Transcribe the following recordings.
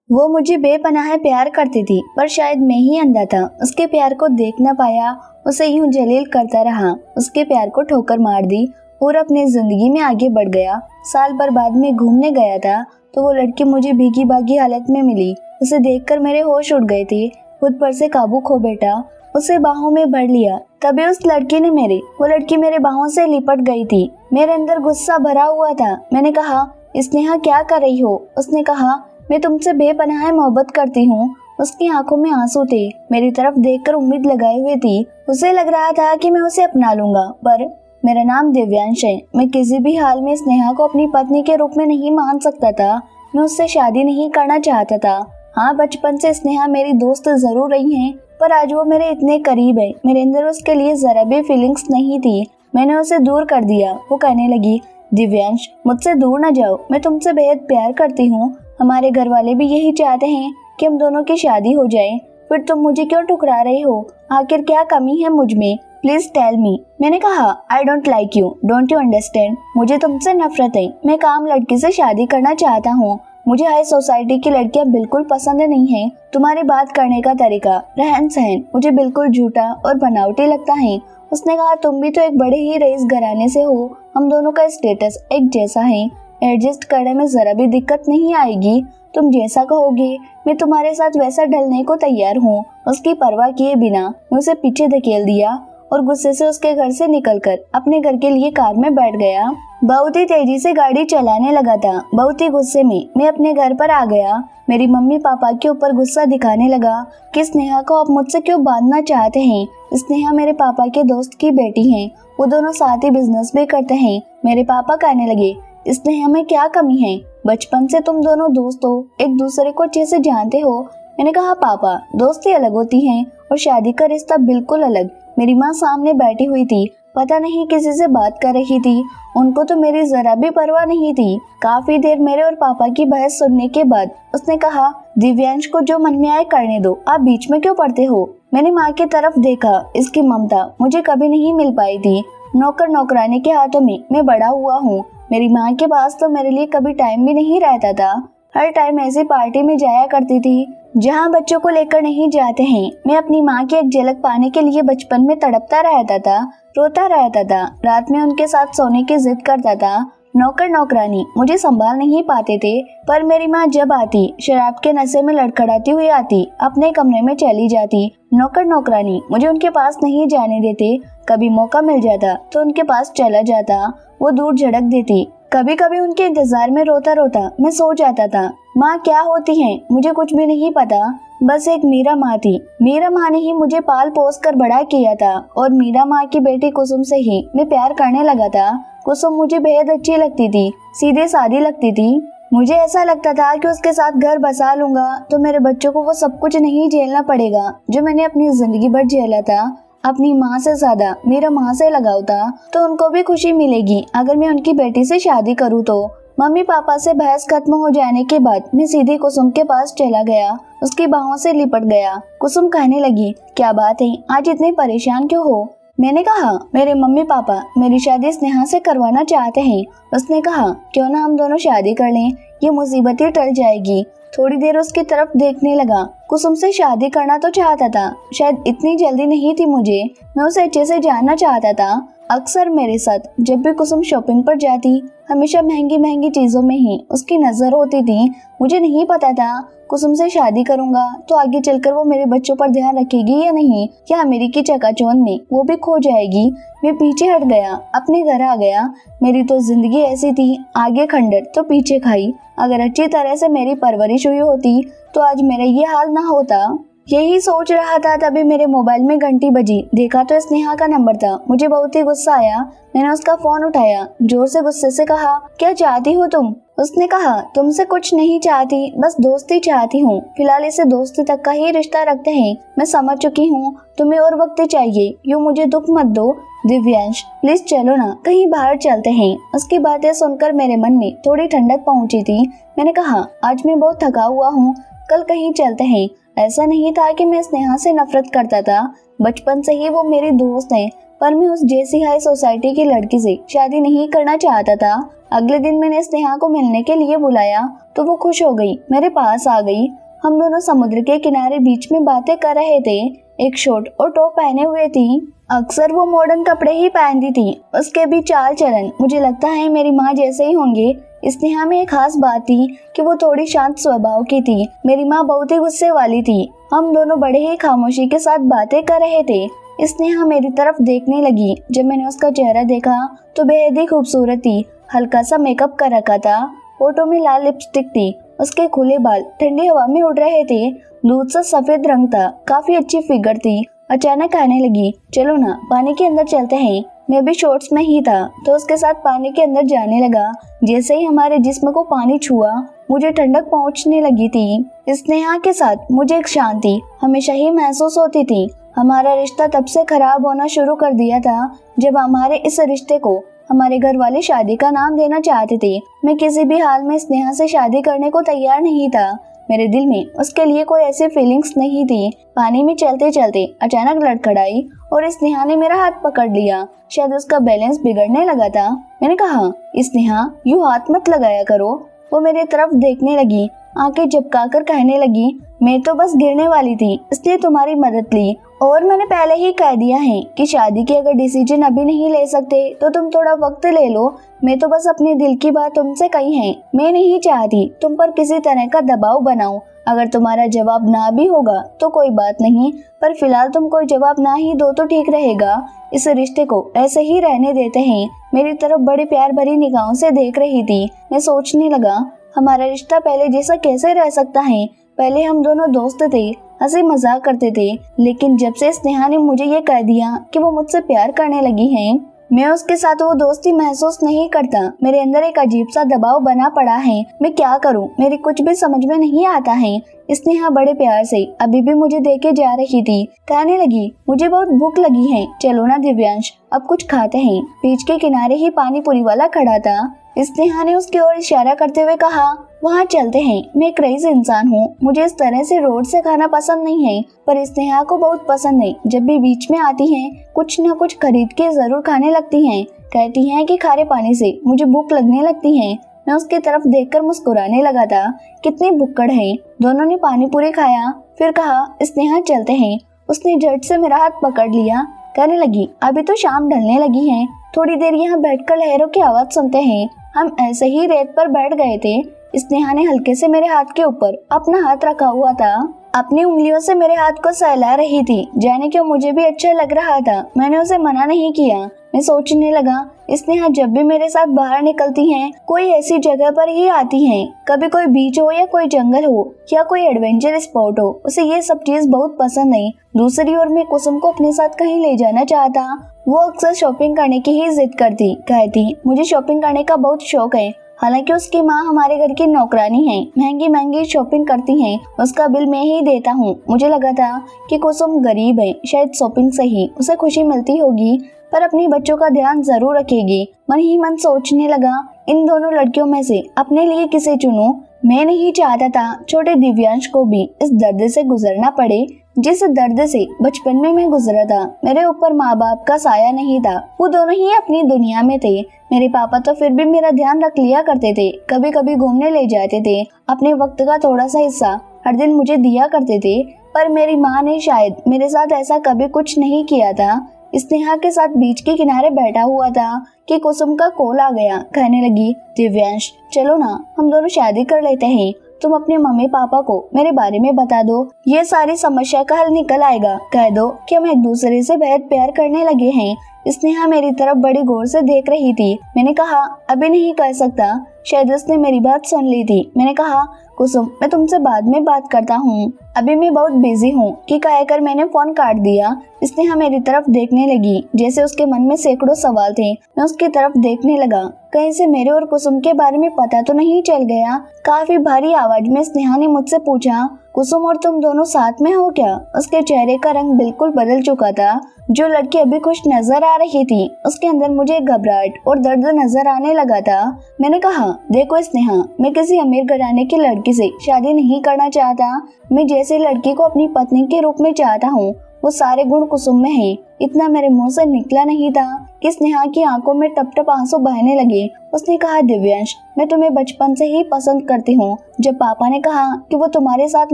वो मुझे बेपनाह प्यार करती थी, पर शायद मैं ही अंधा था। उसके प्यार को देख न पाया, उसे यूं जलील करता रहा, उसके प्यार को ठोकर मार दी और अपनी जिंदगी में आगे बढ़ गया। साल भर बाद में घूमने गया था तो वो लड़की मुझे भीगी भागी हालत में मिली। उसे देखकर मेरे होश उड़ गए थे, खुद पर से काबू खो बैठा, उसे बाहों में भर लिया। तभी उस लड़की ने वो लड़की मेरे बाहों से लिपट गई थी। मेरे अंदर गुस्सा भरा हुआ था। मैंने कहा, स्नेहा क्या कर रही हो? उसने कहा, मैं तुमसे बेपनाह मोहब्बत करती हूँ। उसकी आंखों में आंसू थे, मेरी तरफ देखकर उम्मीद लगाए हुए थी। उसे लग रहा था कि मैं उसे अपना लूंगा, पर मेरा नाम दिव्यांश है। मैं किसी भी हाल में स्नेहा को अपनी पत्नी के रूप में नहीं मान सकता था। मैं उससे शादी नहीं करना चाहता था। हाँ, बचपन से स्नेहा मेरी दोस्त जरूर रही है, पर आज वो मेरे इतने करीब है, मेरे अंदर उसके लिए जरा भी फीलिंग्स नहीं थी। मैंने उसे दूर कर दिया। वो कहने लगी, दिव्यांश, मुझसे दूर न जाओ, मैं तुमसे बेहद प्यार करती हूँ। हमारे घर वाले भी यही चाहते हैं कि हम दोनों की शादी हो जाए। फिर तुम मुझे क्यों ठुकरा रही हो? आखिर क्या कमी है मुझ में? Please tell me. मैंने कहा, I don't like you, don't you understand? मुझे तुमसे नफरत है। मैं काम लड़की से शादी करना चाहता हूँ। मुझे हाई सोसाइटी की लड़कियां बिल्कुल पसंद नहीं है। तुम्हारी बात करने का तरीका, रहन सहन मुझे बिल्कुल झूठा और बनावटी लगता है। उसने कहा, तुम भी तो एक बड़े ही रईस घराने से हो, हम दोनों का स्टेटस एक जैसा है, एडजस्ट करने में जरा भी दिक्कत नहीं आएगी। तुम जैसा कहोगे मैं तुम्हारे साथ वैसा ढलने को तैयार हूँ। उसकी परवाह किए बिना मैं उसे पीछे धकेल दिया और गुस्से से उसके घर से निकलकर अपने घर के लिए कार में बैठ गया। बहुत ही तेजी से गाड़ी चलाने लगा था। बहुत ही गुस्से में मैं अपने घर पर आ गया। मेरी मम्मी पापा के ऊपर गुस्सा दिखाने लगा कि स्नेहा को आप मुझसे क्यों बांधना चाहते हैं। स्नेहा मेरे पापा के दोस्त की बेटी है, वो दोनों साथ ही बिजनेस भी करते हैं। मेरे पापा कहने लगे, स्नेहा में क्या कमी है? बचपन से तुम दोनों दोस्त हो, एक दूसरे को अच्छे से जानते हो। मैंने कहा, पापा, दोस्ती अलग होती है और शादी का रिश्ता बिल्कुल अलग। मेरी माँ सामने बैठी हुई थी, पता नहीं किसी से बात कर रही थी। उनको तो मेरी जरा भी परवाह नहीं थी। काफी देर मेरे और पापा की बहस सुनने के बाद उसने कहा, दिव्यांश को जो मन में आए करने दो, आप बीच में क्यों पड़ते हो? मैंने माँ की तरफ देखा। इसकी ममता मुझे कभी नहीं मिल पाई थी। नौकर नौकरानी के हाथों में मैं बड़ा हुआ हूँ। मेरी माँ के पास तो मेरे लिए कभी टाइम भी नहीं रहता था। हर टाइम ऐसी पार्टी में जाया करती थी जहाँ बच्चों को लेकर नहीं जाते हैं। मैं अपनी माँ की एक झलक पाने के लिए बचपन में तड़पता रहता था, रोता रहता था, रात में उनके साथ सोने की जिद करता था। नौकर नौकरानी मुझे संभाल नहीं पाते थे, पर मेरी माँ जब आती, शराब के नशे में लड़खड़ाती हुई आती, अपने कमरे में चली जाती। नौकर नौकरानी मुझे उनके पास नहीं जाने देते। कभी मौका मिल जाता तो उनके पास चला जाता, वो दूर झड़क देती। कभी कभी उनके इंतजार में रोता रोता मैं सो जाता था। माँ क्या होती है मुझे कुछ भी नहीं पता, बस एक मीरा माँ थी। मीरा माँ ने ही मुझे पाल पोस कर बड़ा किया था और मीरा माँ की बेटी कुसुम से ही मैं प्यार करने लगा था। कुसुम मुझे बेहद अच्छी लगती थी, सीधे सादी लगती थी। मुझे ऐसा लगता था कि उसके साथ घर बसा लूंगा तो मेरे बच्चों को वो सब कुछ नहीं झेलना पड़ेगा जो मैंने अपनी जिंदगी भर झेला था। अपनी माँ से ज्यादा मेरा माँ से लगाव था, तो उनको भी खुशी मिलेगी अगर मैं उनकी बेटी से शादी करूँ तो। मम्मी पापा से बहस खत्म हो जाने के बाद मैं सीधे कुसुम के पास चला गया, उसकी बाहों से लिपट गया। कुसुम कहने लगी, क्या बात है, आज इतने परेशान क्यों हो? मैंने कहा, मेरे मम्मी पापा मेरी शादी स्नेहा से करवाना चाहते हैं। उसने कहा, क्यों ना हम दोनों शादी कर लें, ये मुसीबत ही टल जाएगी। थोड़ी देर उसकी तरफ देखने लगा। कुसुम से शादी करना तो चाहता था, शायद इतनी जल्दी नहीं थी मुझे, मैं उसे अच्छे से जानना चाहता था। अक्सर मेरे साथ जब भी कुसुम शॉपिंग पर जाती, हमेशा महंगी महंगी चीजों में ही उसकी नजर होती थी। मुझे नहीं पता था कुसुम से शादी करूंगा तो आगे चलकर वो मेरे बच्चों पर ध्यान रखेगी या नहीं, या मेरी की चकाचौंध में वो भी खो जाएगी। मैं पीछे हट गया, अपने घर आ गया। मेरी तो जिंदगी ऐसी थी, आगे खंडर तो पीछे खाई। अगर अच्छी तरह से मेरी परवरिश हुई होती तो आज मेरा ये हाल ना होता। यही सोच रहा था तभी मेरे मोबाइल में घंटी बजी। देखा तो स्नेहा का नंबर था। मुझे बहुत ही गुस्सा आया। मैंने उसका फोन उठाया, जोर से गुस्से से कहा, क्या चाहती हो तुम? उसने कहा, तुमसे कुछ नहीं चाहती, बस दोस्ती चाहती हूँ। फिलहाल इसे दोस्ती तक का ही रिश्ता रखते हैं। मैं समझ चुकी हूँ, तुम्हें और वक्त चाहिए, यूँ मुझे दुख मत दो। दिव्यांश, प्लीज चलो ना, कहीं बाहर चलते हैं। उसकी बातें सुनकर मेरे मन में थोड़ी ठंडक पहुँची थी। मैंने कहा, आज मैं बहुत थका हुआ हूँ, कल कहीं चलते हैं। ऐसा नहीं था कि मैं स्नेहा से नफरत करता था, बचपन से ही वो मेरी दोस्त है, पर मैं उस जैसी हाई सोसाइटी की लड़की से शादी नहीं करना चाहता था। अगले दिन मैंने स्नेहा को मिलने के लिए बुलाया तो वो खुश हो गई, मेरे पास आ गई। हम दोनों समुद्र के किनारे बीच में बातें कर रहे थे। एक शर्ट और टॉप पहने हुए थी। अक्सर वो मॉडर्न कपड़े ही पहनती थी। उसके भी चाल चलन मुझे लगता है मेरी माँ जैसे ही होंगे। स्नेहा में एक खास बात थी कि वो थोड़ी शांत स्वभाव की थी। मेरी माँ बहुत ही गुस्से वाली थी। हम दोनों बड़े ही खामोशी के साथ बातें कर रहे थे। स्नेहा मेरी तरफ देखने लगी। जब मैंने उसका चेहरा देखा तो बेहद ही खूबसूरत थी। हल्का सा मेकअप कर रखा था, होठों में लाल लिपस्टिक थी। उसके खुले बाल ठंडी हवा में उड़ रहे थे। दूध सा सफेद रंग था, काफी अच्छी फिगर थी। अचानक कहने लगी, चलो ना पानी के अंदर चलते हैं। मैं भी शॉर्ट्स में ही था तो उसके साथ पानी के अंदर जाने लगा। जैसे ही हमारे जिस्म को पानी छुआ मुझे ठंडक पहुंचने लगी थी। स्नेहा के साथ मुझे एक शांति हमेशा ही महसूस होती थी। हमारा रिश्ता तब से खराब होना शुरू कर दिया था जब हमारे इस रिश्ते को हमारे घर वाले शादी का नाम देना चाहते थे। मैं किसी भी हाल में स्नेहा से शादी करने को तैयार नहीं था। मेरे दिल में उसके लिए कोई ऐसी फीलिंग्स नहीं थी। पानी में चलते चलते अचानक लड़खड़ाई और स्नेहा ने मेरा हाथ पकड़ लिया। शायद उसका बैलेंस बिगड़ने लगा था। मैंने कहा, स्नेहा यूं हाथ मत लगाया करो। वो मेरी तरफ देखने लगी, आंखें झपकाकर कहने लगी, मैं तो बस गिरने वाली थी इसलिए तुम्हारी मदद ली। और मैंने पहले ही कह दिया है कि शादी की अगर डिसीजन अभी नहीं ले सकते तो तुम थोड़ा वक्त ले लो। मैं तो बस अपने दिल की बात तुमसे कही है। मैं नहीं चाहती तुम पर किसी तरह का दबाव बनाऊं। अगर तुम्हारा जवाब ना भी होगा तो कोई बात नहीं, पर फिलहाल तुम कोई जवाब ना ही दो तो ठीक रहेगा। इस रिश्ते को ऐसे ही रहने देते हैं। मेरी तरफ बड़ी प्यार भरी निगाहों से देख रही थी। मैं सोचने लगा, हमारा रिश्ता पहले जैसा कैसे रह सकता है। पहले हम दोनों दोस्त थे, हंसी मजाक करते थे, लेकिन जब से स्नेहा ने मुझे ये कह दिया कि वो मुझसे प्यार करने लगी है, मैं उसके साथ वो दोस्ती महसूस नहीं करता। मेरे अंदर एक अजीब सा दबाव बना पड़ा है। मैं क्या करूं, मेरी कुछ भी समझ में नहीं आता है। स्नेहा बड़े प्यार से अभी भी मुझे देखे जा रही थी। कहने लगी, मुझे बहुत भूख लगी है, चलो ना दिव्यांश अब कुछ खाते हैं। बीच के किनारे ही पानी पूरी वाला खड़ा था। स्नेहा ने उसकी ओर इशारा करते हुए कहा, वहाँ चलते हैं। मैं एक रईस इंसान हूँ, मुझे इस तरह से रोड से खाना पसंद नहीं है, पर स्नेहा को बहुत पसंद है। जब भी बीच में आती हैं कुछ न कुछ खरीद के जरूर खाने लगती हैं। कहती हैं कि खारे पानी से मुझे भूख लगने लगती है। मैं उसकी तरफ देखकर मुस्कुराने लगा था। कितनी भुक्कड़ है। दोनों ने पानी पूरी खाया, फिर कहा, स्नेहा चलते हैं। उसने झट से मेरा हाथ पकड़ लिया। कहने लगी, अभी तो शाम ढलने लगी है, थोड़ी देर यहाँ बैठकर लहरों की आवाज सुनते हैं। हम ऐसे ही रेत पर बैठ गए थे। स्नेहा ने हल्के से मेरे हाथ के ऊपर अपना हाथ रखा हुआ था। अपनी उंगलियों से मेरे हाथ को सहला रही थी। जाने क्यों मुझे भी अच्छा लग रहा था। मैंने उसे मना नहीं किया। मैं सोचने लगा, स्नेहा जब भी मेरे साथ बाहर निकलती हैं, कोई ऐसी जगह पर ही आती हैं। कभी कोई बीच हो या कोई जंगल हो या कोई एडवेंचर स्पॉट हो, उसे ये सब चीज बहुत पसंद है। दूसरी ओर मैं कुसुम को अपने साथ कहीं ले जाना चाहता। वो अक्सर शॉपिंग करने की ही जिद करती। कहती, मुझे शॉपिंग करने का बहुत शौक है। हालांकि उसकी माँ हमारे घर की नौकरानी है, महंगी महंगी शॉपिंग करती हैं। उसका बिल मैं ही देता हूँ। मुझे लगा था कि कुसुम गरीब है, शायद शॉपिंग से ही उसे खुशी मिलती होगी, पर अपनी बच्चों का ध्यान जरूर रखेगी। मन ही मन सोचने लगा, इन दोनों लड़कियों में से अपने लिए किसे चुनूं। मैं नहीं चाहता था छोटे दिव्यांश को भी इस दर्द से गुजरना पड़े जिस दर्द से बचपन में मैं गुजरा था। मेरे ऊपर माँ बाप का साया नहीं था, वो दोनों ही अपनी दुनिया में थे। मेरे पापा तो फिर भी मेरा ध्यान रख लिया करते थे, कभी कभी घूमने ले जाते थे। अपने वक्त का थोड़ा सा हिस्सा हर दिन मुझे दिया करते थे, पर मेरी माँ ने शायद मेरे साथ ऐसा कभी कुछ नहीं किया था। स्नेहा के साथ बीच के किनारे बैठा हुआ था कि कुसुम का कॉल आ गया। कहने लगी, दिव्यांश चलो ना हम दोनों शादी कर लेते हैं। तुम अपने मम्मी पापा को मेरे बारे में बता दो, ये सारी समस्या का हल निकल आएगा। कह दो कि हम एक दूसरे से बेहद प्यार करने लगे हैं। स्नेहा मेरी तरफ बड़ी गौर से देख रही थी। मैंने कहा, अभी नहीं कह सकता। शायद उसने मेरी बात सुन ली थी। मैंने कहा, कुसुम मैं तुमसे बाद में बात करता हूँ, अभी मैं बहुत बिजी हूँ कि कहकर मैंने फोन काट दिया। स्नेहा मेरी तरफ देखने लगी जैसे उसके मन में सैकड़ों सवाल थे। मैं उसकी तरफ देखने लगा, कहीं से मेरे और कुसुम के बारे में पता तो नहीं चल गया। काफी भारी आवाज में स्नेहा ने मुझसे पूछा, कुसुम और तुम दोनों साथ में हो क्या? उसके चेहरे का रंग बिल्कुल बदल चुका था। जो लड़की अभी खुश नजर आ रही थी, उसके अंदर मुझे घबराहट और दर्द नजर आने लगा था। मैंने कहा, देखो स्नेहा, मैं किसी अमीर घराने की लड़की से शादी नहीं करना चाहता। मैं जैसे लड़की को अपनी पत्नी के रूप में चाहता हूँ, वो सारे गुण कुसुम में हैं। इतना मेरे मुंह से निकला नहीं था कि स्नेहा की आंखों में टप टप आंसू बहने लगे। उसने कहा, दिव्यांश, मैं तुम्हें बचपन से ही पसंद करती हूँ। जब पापा ने कहा कि वो तुम्हारे साथ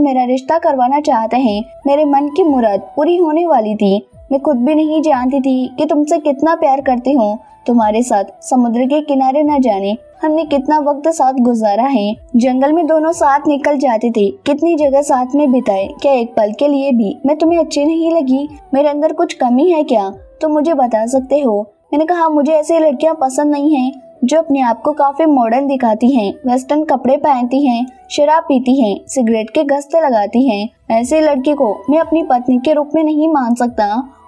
मेरा रिश्ता करवाना चाहते हैं, मेरे मन की मुराद पूरी होने वाली थी। मैं खुद भी नहीं जानती थी कि तुमसे कितना प्यार करती हूँ। तुम्हारे साथ समुद्र के किनारे न जाने हमने कितना वक्त साथ गुजारा है। जंगल में दोनों साथ निकल जाते थे, कितनी जगह साथ में बिताए। क्या एक पल के लिए भी मैं तुम्हें अच्छी नहीं लगी? मेरे अंदर कुछ कमी है क्या? तुम मुझे बता सकते हो। मैंने कहा, मुझे ऐसी लड़कियां पसंद नहीं हैं जो अपने आप को काफी मॉडर्न दिखाती हैं, वेस्टर्न कपड़े पहनती हैं, शराब पीती हैं, सिगरेट के गस्ते लगाती हैं। ऐसी लड़की को मैं अपनी पत्नी के रूप में नहीं मान सकता।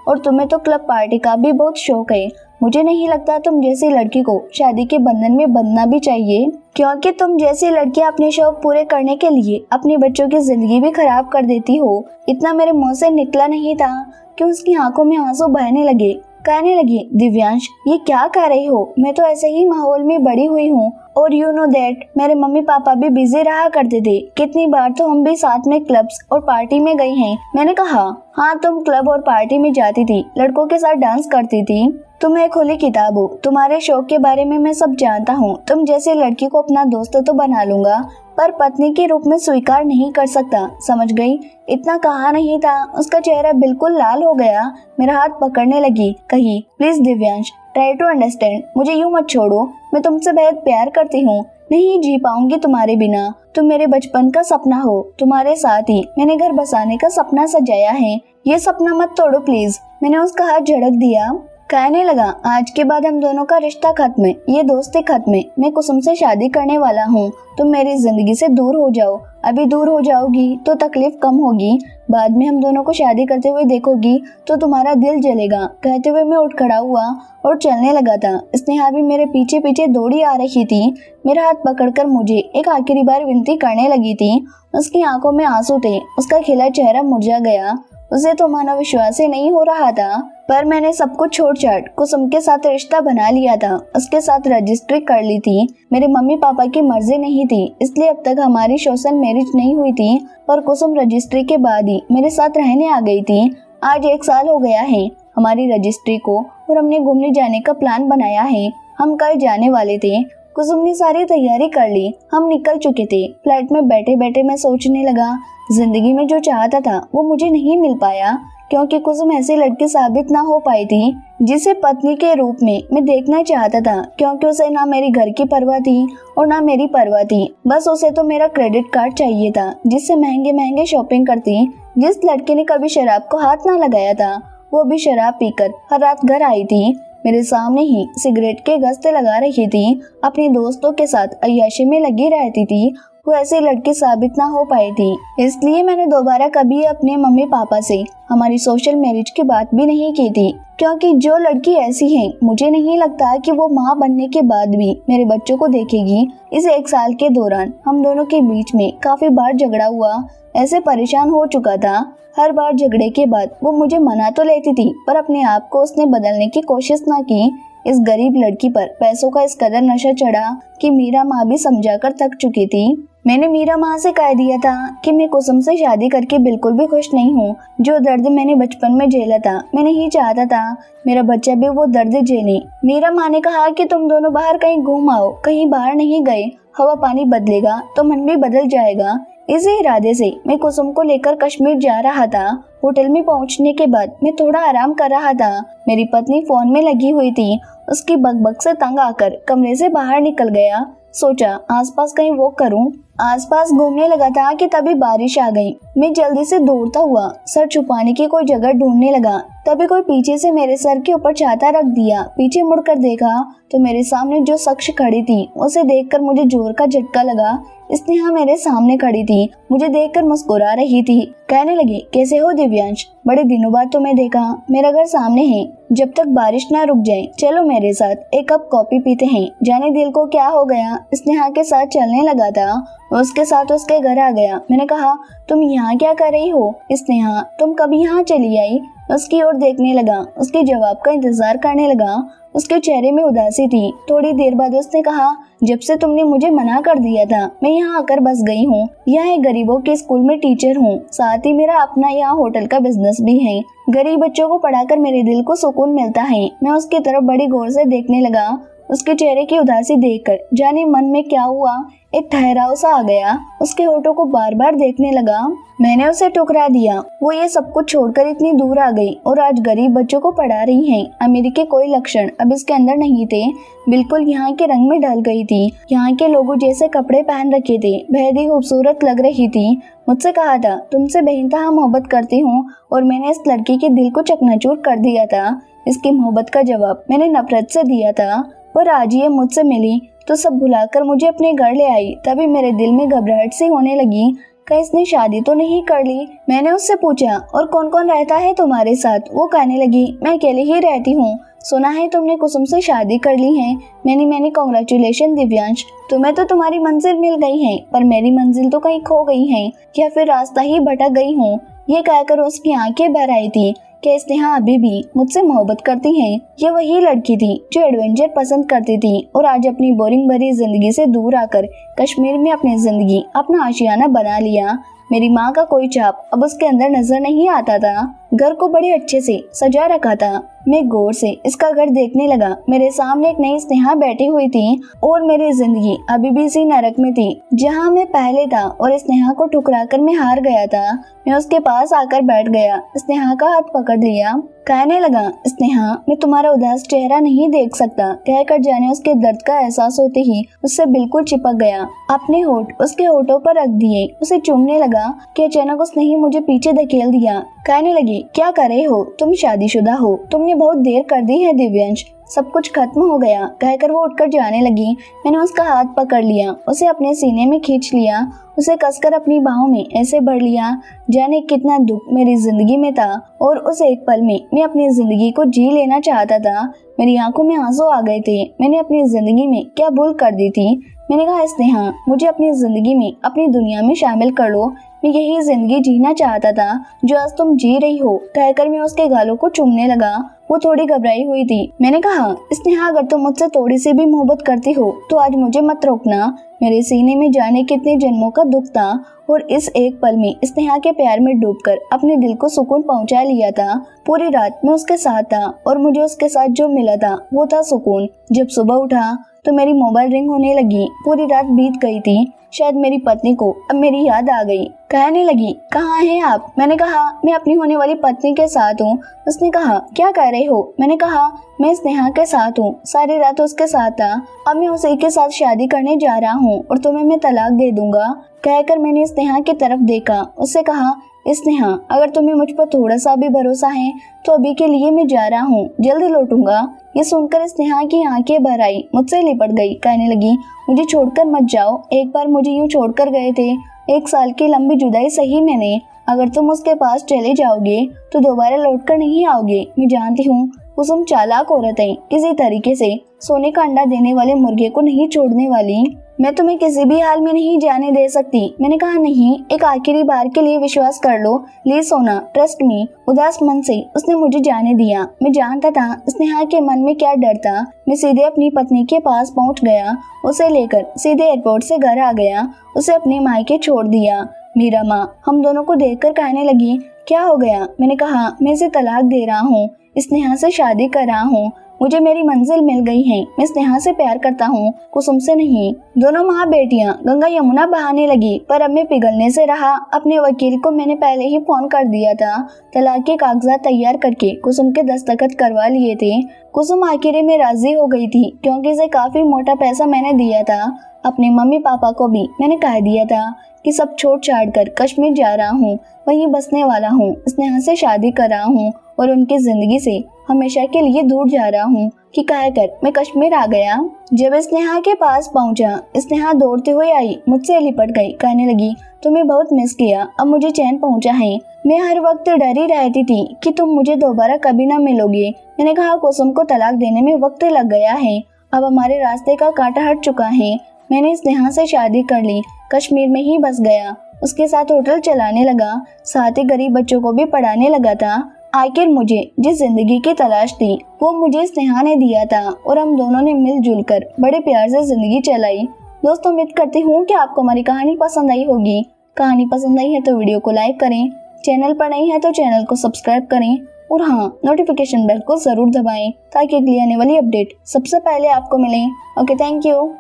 और तुम्हें तो क्लब पार्टी का भी बहुत शौक है। मुझे नहीं लगता तुम जैसी लड़की को शादी के बंधन में बंधना भी चाहिए, क्योंकि तुम जैसी लड़कियां अपने शौक पूरे करने के लिए अपने बच्चों की जिंदगी भी खराब कर देती हो। इतना मेरे मुंह से निकला नहीं था कि उसकी आंखों में आंसू बहने लगे। कहने लगी, दिव्यांश, ये क्या कह रही हो? मैं तो ऐसे ही माहौल में बड़ी हुई हूँ। और यू नो दैट मेरे मम्मी पापा भी बिजी रहा करते थे। कितनी बार तो हम भी साथ में क्लब्स और पार्टी में गई हैं। मैंने कहा, हाँ, तुम क्लब और पार्टी में जाती थी, लड़कों के साथ डांस करती थी। तुम एक खुली किताब हो। तुम्हारे शौक के बारे में मैं सब जानता हूँ। तुम जैसी लड़की को अपना दोस्त तो बना लूंगा, पर पत्नी के रूप में स्वीकार नहीं कर सकता। समझ गई? इतना कहा नहीं था। उसका चेहरा बिल्कुल लाल हो गया। मेरा हाथ पकड़ने लगी। कही, please Divyansh, try to understand. मुझे यूं मत छोड़ो। मैं तुमसे बेहद प्यार करती हूँ। नहीं जी पाऊंगी तुम्हारे बिना। तुम मेरे बचपन का सपना हो। तुम्हारे साथ ही मैंने घर बसाने का सपना सजाया है। ये सपना मत तोड़ो प्लीज। मैंने उसका हाथ झड़क दिया। कहने लगा, आज के बाद हम दोनों का रिश्ता खत्म है, ये दोस्ती खत्म है। मैं कुसुम से शादी करने वाला हूँ। तुम मेरी जिंदगी से दूर हो जाओ। अभी दूर हो जाओगी तो तकलीफ कम होगी, बाद में हम दोनों को शादी करते हुए देखोगी तो तुम्हारा दिल जलेगा। कहते हुए मैं उठ खड़ा हुआ और चलने लगा था। स्नेहा भी मेरे पीछे पीछे दौड़ी आ रही थी। मेरा हाथ पकड़कर मुझे एक आखिरी बार विनती करने लगी थी। उसकी आंखों में आंसू थे। उसका खिला चेहरा मुरझा गया। उसे तो मानो विश्वास ही नहीं हो रहा था, पर मैंने सब कुछ छोड़ छाड़ कुसुम के साथ रिश्ता बना लिया था। उसके साथ रजिस्ट्री कर ली थी। मेरे मम्मी पापा की मर्जी नहीं थी, इसलिए अब तक हमारी सोशल मैरिज नहीं हुई थी। पर कुसुम रजिस्ट्री के बाद ही मेरे साथ रहने आ गई थी। आज 1 साल हो गया है हमारी रजिस्ट्री को, और हमने घूमने जाने का प्लान बनाया है। हम कल जाने वाले थे। कुसुम ने सारी तैयारी कर ली। हम निकल चुके थे। फ्लाइट में बैठे बैठे मैं सोचने लगा, जिंदगी में जो चाहता था वो मुझे नहीं मिल पाया, क्योंकि कुसुम ऐसी लड़की साबित ना हो पाई थी जिसे पत्नी के रूप में मैं देखना चाहता था। क्योंकि उसे ना मेरी घर की परवाह थी और ना मेरी परवाह थी। बस उसे तो मेरा क्रेडिट कार्ड चाहिए था, जिससे महंगे महंगे शॉपिंग करती। जिस लड़की ने कभी शराब को हाथ ना लगाया था, वो भी शराब पीकर हर रात घर आई थी। मेरे सामने ही सिगरेट के गस्ते लगा रही थी। अपने दोस्तों के साथ अय्याशी में लगी रहती थी। वो ऐसी लड़की साबित ना हो पाई थी। इसलिए मैंने दोबारा कभी अपने मम्मी पापा से हमारी सोशल मैरिज की बात भी नहीं की थी, क्योंकि जो लड़की ऐसी है, मुझे नहीं लगता कि वो माँ बनने के बाद भी मेरे बच्चों को देखेगी। इस 1 साल के दौरान हम दोनों के बीच में काफी बार झगड़ा हुआ। ऐसे परेशान हो चुका था। हर बार झगड़े के बाद वो मुझे मना तो लेती थी, पर अपने आप को उसने बदलने की कोशिश ना की। इस गरीब लड़की पर पैसों का इस कदर नशा चढ़ा कि मीरा माँ भी समझाकर थक चुकी थी। मैंने मीरा माँ से कह दिया था कि मैं कुसुम से शादी करके बिल्कुल भी खुश नहीं हूँ। जो दर्द मैंने बचपन में झेला था, मैं नहीं चाहता था मेरा बच्चा भी वो दर्द झेले। मीरा माँ ने कहा कि तुम दोनों बाहर कहीं घूम आओ। कहीं बाहर नहीं गए, हवा पानी बदलेगा तो मन भी बदल जाएगा। इसी इरादे से मैं कुसुम को लेकर कश्मीर जा रहा था। होटल में पहुंचने के बाद मैं थोड़ा आराम कर रहा था। मेरी पत्नी फोन में लगी हुई थी। उसकी बकबक से तंग आकर कमरे से बाहर निकल गया। सोचा आसपास कहीं वॉक करूं। आसपास घूमने लगा था कि तभी बारिश आ गई। मैं जल्दी से दौड़ता हुआ सर छुपाने की कोई जगह ढूंढने लगा। तभी कोई पीछे से मेरे सर के ऊपर छाता रख दिया। पीछे मुड़कर देखा तो मेरे सामने जो शख्स खड़ी थी, उसे देखकर मुझे जोर का झटका लगा। स्नेहा मेरे सामने खड़ी थी, मुझे देखकर मुस्कुरा रही थी। कहने लगी, कैसे हो दिव्यांश? बड़े दिनों बाद तुम्हें देखा। मेरा घर सामने है। जब तक बारिश ना रुक जाए चलो मेरे साथ 1 कप कॉफी पीते हैं। जाने दिल को क्या हो गया, स्नेहा के साथ चलने लगा था मैं उसके साथ उसके घर आ गया। मैंने कहा, तुम यहाँ क्या कर रही हो? स्नेहा, तुम कब यहाँ चली आई? मैं उसकी ओर देखने लगा, उसके जवाब का इंतजार करने लगा। उसके चेहरे में उदासी थी। थोड़ी देर बाद उसने कहा, जब से तुमने मुझे मना कर दिया था, मैं यहाँ आकर बस गई हूँ। यहाँ एक गरीबों के स्कूल में टीचर हूँ, साथ ही मेरा अपना यहाँ होटल का बिजनेस भी है। गरीब बच्चों को पढ़ाकर मेरे दिल को सुकून मिलता है। मैं उसकी तरफ बड़ी गौर से देखने लगा। उसके चेहरे की उदासी देखकर जाने मन में क्या हुआ, एक ठहराव सा आ गया। उसके होठों को बार बार देखने लगा। मैंने उसे ठुकरा दिया। वो ये सब कुछ छोड़कर इतनी दूर आ गई और आज गरीब बच्चों को पढ़ा रही है। अमीरी के कोई लक्षण अब इसके अंदर नहीं थे, बिल्कुल यहाँ के रंग में ढल गई थी। यहाँ के लोगों जैसे कपड़े पहन रखे थे, बेहद ही खूबसूरत लग रही थी। मुझसे कहा था, तुमसे बेइंतहा मोहब्बत करती हूँ, और मैंने इस लड़की के दिल को चकनाचूर कर दिया था। इसकी मोहब्बत का जवाब मैंने नफरत से दिया था। पर आज ये मुझसे मिली तो सब भुलाकर मुझे अपने घर ले आई। तभी मेरे दिल में घबराहट सी होने लगी, कहीं इसने शादी तो नहीं कर ली? मैंने उससे पूछा, और कौन कौन रहता है तुम्हारे साथ? वो कहने लगी, मैं अकेले ही रहती हूँ। सुना है तुमने कुसुम से शादी कर ली है। मैंने कांग्रेचुलेशन दिव्यांश, तुम्हें तो तुम्हारी मंजिल मिल गई है, पर मेरी मंजिल तो कहीं खो गई है, या फिर रास्ता ही भटक गई हूँ। ये कहकर उसकी आंखें भर आई थी कि स्नेहा अभी भी मुझसे मोहब्बत करती है। ये वही लड़की थी जो एडवेंचर पसंद करती थी और आज अपनी बोरिंग भरी जिंदगी से दूर आकर कश्मीर में अपनी जिंदगी अपना आशियाना बना लिया। मेरी माँ का कोई छाप अब उसके अंदर नजर नहीं आता था। घर को बड़े अच्छे से सजा रखा था। मैं गौर से इसका घर देखने लगा। मेरे सामने एक नई स्नेहा बैठी हुई थी और मेरी जिंदगी अभी भी इसी नरक में थी जहाँ मैं पहले था, और स्नेहा को ठुकराकर मैं हार गया था। मैं उसके पास आकर बैठ गया, स्नेहा का हाथ पकड़ लिया, कहने लगा, स्नेहा, मैं तुम्हारा उदास चेहरा नहीं देख सकता। कहकर जाने उसके दर्द का एहसास होते ही उससे बिल्कुल चिपक गया। अपने होठ उसके होठों पर रख दिए, उसे चूमने लगा कि अचानक उसने ही मुझे पीछे धकेल दिया। कहने लगी, क्या कर रहे हो? तुम शादीशुदा हो, तुमने बहुत देर कर दी है दिव्यांश, सब कुछ खत्म हो गया। कहकर वो उठकर जाने लगी। मैंने उसका हाथ पकड़ लिया, उसे अपने सीने में खींच लिया, उसे कसकर अपनी बाहों में ऐसे भर लिया जाने कितना दुख मेरी जिंदगी में था, और उस एक पल में मैं अपनी जिंदगी को जी लेना चाहता था। मेरी आंखों में आंसू आ गए थे। मैंने अपनी जिंदगी में क्या भूल कर दी थी। मैंने कहा, स्नेहा, मुझे अपनी जिंदगी में अपनी दुनिया में शामिल कर लो। मैं यही जिंदगी जीना चाहता था जो आज तुम जी रही हो। कहकर मैं उसके गालों को चूमने लगा। वो थोड़ी घबराई हुई थी। मैंने कहा, स्नेहा, अगर तुम मुझसे थोड़ी सी भी मोहब्बत करती हो तो आज मुझे मत रोकना। मेरे सीने में जाने कितने जन्मों का दुख था, और इस एक पल में स्नेहा के प्यार में डूबकर अपने दिल को सुकून पहुंचा लिया था। पूरी रात मैं उसके साथ था और मुझे उसके साथ जो मिला था वो था सुकून। जब सुबह उठा तो मेरी मोबाइल रिंग होने लगी। पूरी रात बीत गई थी। शायद मेरी पत्नी को अब मेरी याद आ गई। कहने लगी, कहाँ हैं आप? मैंने कहा, मैं अपनी होने वाली पत्नी के साथ हूँ। उसने कहा, क्या कह रहे हो? मैंने कहा, मैं स्नेहा के साथ हूँ, सारी रात उसके साथ था, अब मैं उसी के साथ शादी करने जा रहा हूँ और तुम्हें मैं तलाक दे दूंगा। कहकर मैंने स्नेहा की तरफ देखा। उससे कहा, स्नेहा, अगर तुम्हें मुझ पर थोड़ा सा भी भरोसा है तो अभी के लिए मैं जा रहा हूँ, जल्दी लौटूंगा। ये सुनकर स्नेहा की आंखें भर आई, मुझसे लिपट गई। कहने लगी, मुझे छोड़कर मत जाओ, एक बार मुझे यूँ छोड़कर गए थे। 1 साल की लंबी जुदाई सही मैंने, अगर तुम उसके पास चले जाओगे तो दोबारा लौटकर नहीं आओगे। मैं जानती हूँ कुसुम चालाक औरत है, किसी तरीके से सोने का अंडा देने वाले मुर्गे को नहीं छोड़ने वाली। मैं तुम्हें किसी भी हाल में नहीं जाने दे सकती। मैंने कहा, नहीं, एक आखिरी बार के लिए विश्वास कर लो प्लीज सोना, ट्रस्ट मी। उदास मन से उसने मुझे जाने दिया। मैं जानता था स्नेहा के मन में क्या डर था। मैं सीधे अपनी पत्नी के पास पहुंच गया, उसे लेकर सीधे एयरपोर्ट से घर आ गया, उसे अपने मायके छोड़ दिया। मीरा माँ हम दोनों को देखकर कहने लगी, क्या हो गया? मैंने कहा, मैं इसे तलाक दे रहा हूँ, स्नेहा से शादी कर रहा हूँ, मुझे मेरी मंजिल मिल गई है, मैं स्नेहा से प्यार करता हूँ, कुसुम से नहीं। दोनों माँ बेटियाँ गंगा यमुना बहाने लगी, पर अब मैं पिघलने से रहा। अपने वकील को मैंने पहले ही फोन कर दिया था। तलाक के कागजात तैयार करके कुसुम के दस्तखत करवा लिए थे। कुसुम आखिर में राजी हो गई थी, क्योंकि इसे काफी मोटा पैसा मैंने दिया था। अपने मम्मी पापा को भी मैंने कह दिया था कि सब छोड़ छाड़ कर कश्मीर जा रहा हूँ, वहीं बसने वाला हूँ, स्नेहा से शादी कर रहा हूँ और उनकी जिंदगी से हमेशा के लिए दूर जा रहा हूँ कि कहकर मैं कश्मीर आ गया। जब स्नेहा के पास पहुंचा, स्नेहा दौड़ते हुए आई, मुझसे लिपट गई, कहने लगी, तुम्हें बहुत मिस किया, अब मुझे चैन पहुंचा है। मैं हर वक्त डरी रहती थी कि तुम मुझे दोबारा कभी ना मिलोगे। मैंने कहा, कुसुम को तलाक देने में वक्त लग गया है, अब हमारे रास्ते का कांटा हट चुका है। मैंने स्नेहा से शादी कर ली, कश्मीर में ही बस गया, उसके साथ होटल चलाने लगा, साथ ही गरीब बच्चों को भी पढ़ाने लगा था। आखिर मुझे जिस जिंदगी की तलाश थी वो मुझे स्नेहा ने दिया था और हम दोनों ने मिलजुल कर बड़े प्यार से जिंदगी चलाई। दोस्तों, उम्मीद करती हूँ कि आपको हमारी कहानी पसंद आई होगी। कहानी पसंद आई है तो वीडियो को लाइक करें, चैनल पर नहीं है तो चैनल को सब्सक्राइब करें और हाँ, नोटिफिकेशन बेल को जरूर दबाएं ताकि अगली आने वाली अपडेट सबसे पहले आपको मिले। Okay, thank you.